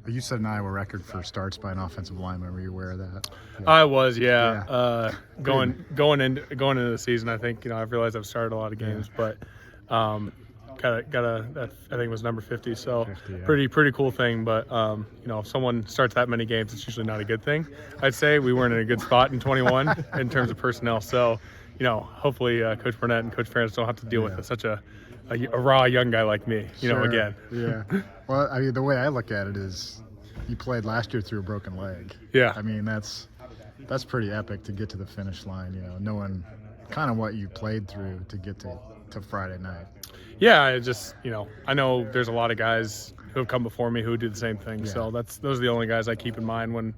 You set an Iowa record for starts by an offensive lineman. Were you aware of that? Yeah. I was, yeah. Going into the season, I think I've realized I've started a lot of games, but got a I think it was number 50. So 50, yeah. pretty cool thing. But if someone starts that many games, it's usually not a good thing. I'd say we weren't in a good spot in 21 in terms of personnel. So hopefully Coach Burnett and Coach Ferentz don't have to deal with such a raw young guy like me. Sure. Again. Yeah. Well, I mean, the way I look at it is, you played last year through a broken leg. Yeah. I mean, that's pretty epic to get to the finish line, knowing kind of what you played through to get to Friday night. Yeah, I just, I know there's a lot of guys who have come before me who do the same thing. Yeah. So those are the only guys I keep in mind when,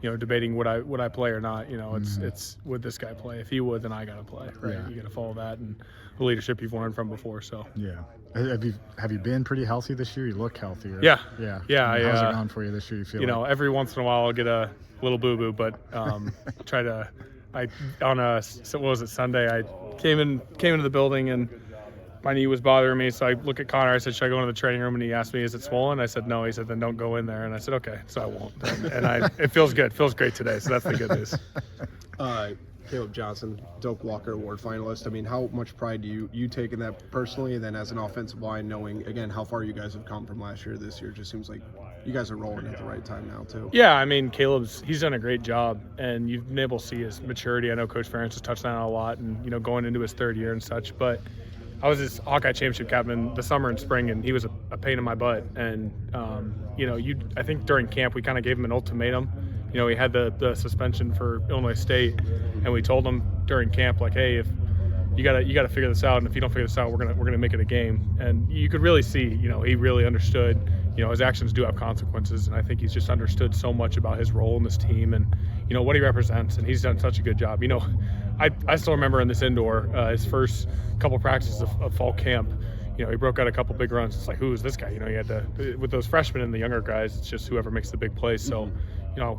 debating would I play or not. It's would this guy play? If he would, then I got to play, right? Yeah. You got to follow that and the leadership you've learned from before. So yeah. Have you been pretty healthy this year? You look healthier. Yeah. Yeah. Yeah. How's it gone for you this year? You feel like? Every once in a while I'll get a little boo-boo, but what was it, Sunday? I came into the building and my knee was bothering me, so I look at Connor. I said, "Should I go into the training room?" And he asked me, "Is it swollen?" I said, "No." He said, "Then don't go in there." And I said, "Okay," so I won't. And it feels good. It feels great today, so that's the good news. Kaleb Johnson, Doak Walker Award finalist. I mean, how much pride do you take in that personally, and then as an offensive line, knowing again how far you guys have come from last year to this year? It just seems like you guys are rolling at the right time now too. Yeah, I mean, he's done a great job, and you've been able to see his maturity. I know Coach Ferentz has touched on it a lot, and going into his third year and such. But I was his Hawkeye Championship captain the summer and spring, and he was a pain in my butt. And I think during camp we kind of gave him an ultimatum. He had the suspension for Illinois State, and we told him during camp, like, hey, if you gotta figure this out, and if you don't figure this out, we're gonna make it a game. And you could really see, he really understood. His actions do have consequences, and I think he's just understood so much about his role in this team and what he represents, and he's done such a good job. I still remember in this indoor, his first couple practices of fall camp. He broke out a couple big runs. It's like, who is this guy? He had to, with those freshmen and the younger guys, it's just whoever makes the big plays. So,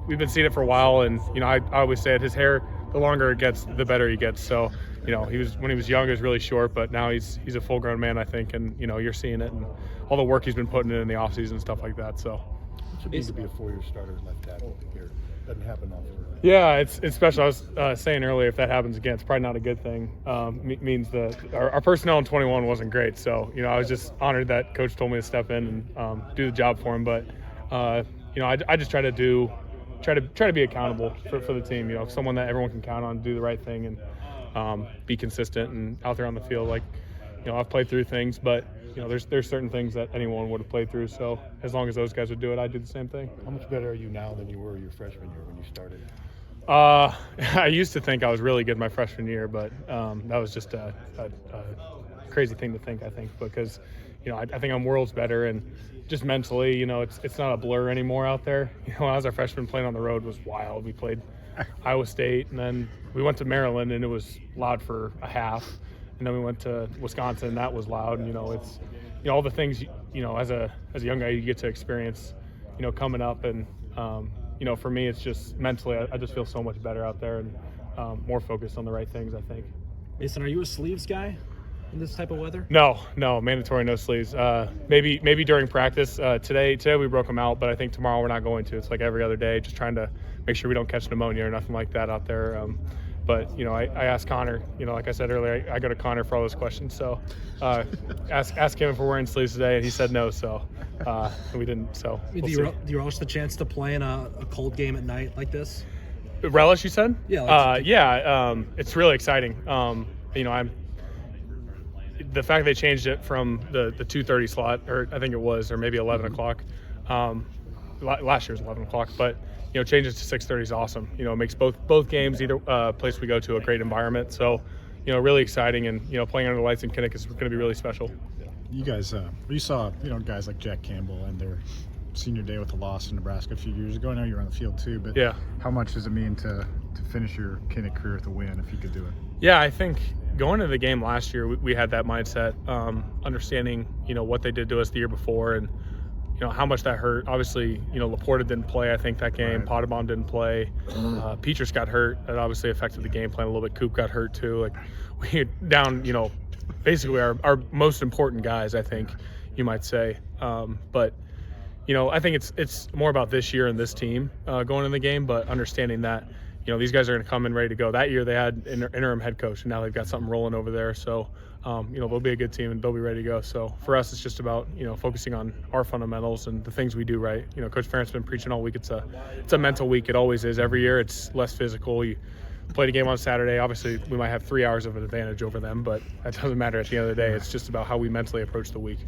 we've been seeing it for a while, and I always say it, his hair, the longer it gets, the better he gets. So, when he was young, he was really short, but now he's a full-grown man, I think, and you're seeing it and all the work he's been putting in the offseason and stuff like that. So, it should be to be a 4-year starter left tackle here. Doesn't happen often. Yeah, it's special. I was saying earlier, if that happens again, it's probably not a good thing. Means our personnel in 21 wasn't great. So, I was just honored that Coach told me to step in and do the job for him. But, I just try to be accountable for the team. Someone that everyone can count on to do the right thing and be consistent and out there on the field. Like, I've played through things, but there's certain things that anyone would have played through. So as long as those guys would do it, I'd do the same thing. How much better are you now than you were your freshman year when you started? I used to think I was really good my freshman year, but that was just a crazy thing to think, I think, because, I think I'm worlds better, and just mentally, it's not a blur anymore out there. When I was a freshman, playing on the road was wild. We played Iowa State, and then we went to Maryland, and it was loud for a half. And then we went to Wisconsin, and that was loud. And, it's, all the things, as a young guy you get to experience, coming up. And, for me, it's just mentally, I just feel so much better out there and more focused on the right things, I think. Mason, are you a sleeves guy in this type of weather? No, mandatory no sleeves. Maybe during practice. Today we broke them out, but I think tomorrow we're not going to. It's like every other day, just trying to make sure we don't catch pneumonia or nothing like that out there. But, I asked Connor, like I said earlier, I go to Connor for all those questions. So ask him if we're wearing sleeves today, and he said no. So we didn't. So do you relish the chance to play in a cold game at night like this? Relish, you said? Yeah. It's really exciting. The fact they changed it from the 2:30 slot, or I think it was, or maybe 11 o'clock. Last year was 11 o'clock, but changes to 6:30 is awesome. It makes both games, either place we go to, a great environment. So, really exciting, and playing under the lights in Kinnick is going to be really special. You guys, you saw guys like Jack Campbell and their senior day with the loss in Nebraska a few years ago. I know you were on the field too, but yeah, how much does it mean to finish your Kinnick career with a win if you could do it? Yeah, I think going into the game last year, we had that mindset, understanding what they did to us the year before, and how much that hurt. Obviously, Laporta didn't play, I think, that game. Right. Potabom didn't play. Petrus got hurt. That obviously affected the game plan a little bit. Coop got hurt too. Like, we down, basically our most important guys, I think you might say. But, I think it's more about this year and this team going in the game, but understanding that, these guys are going to come in ready to go. That year they had interim head coach, and now they've got something rolling over there. So, they'll be a good team and they'll be ready to go. So for us, it's just about, focusing on our fundamentals and the things we do right. Coach Ferentz been preaching all week. It's a mental week. It always is. Every year it's less physical. You play the game on Saturday. Obviously, we might have 3 hours of an advantage over them, but that doesn't matter at the end of the day. It's just about how we mentally approach the week.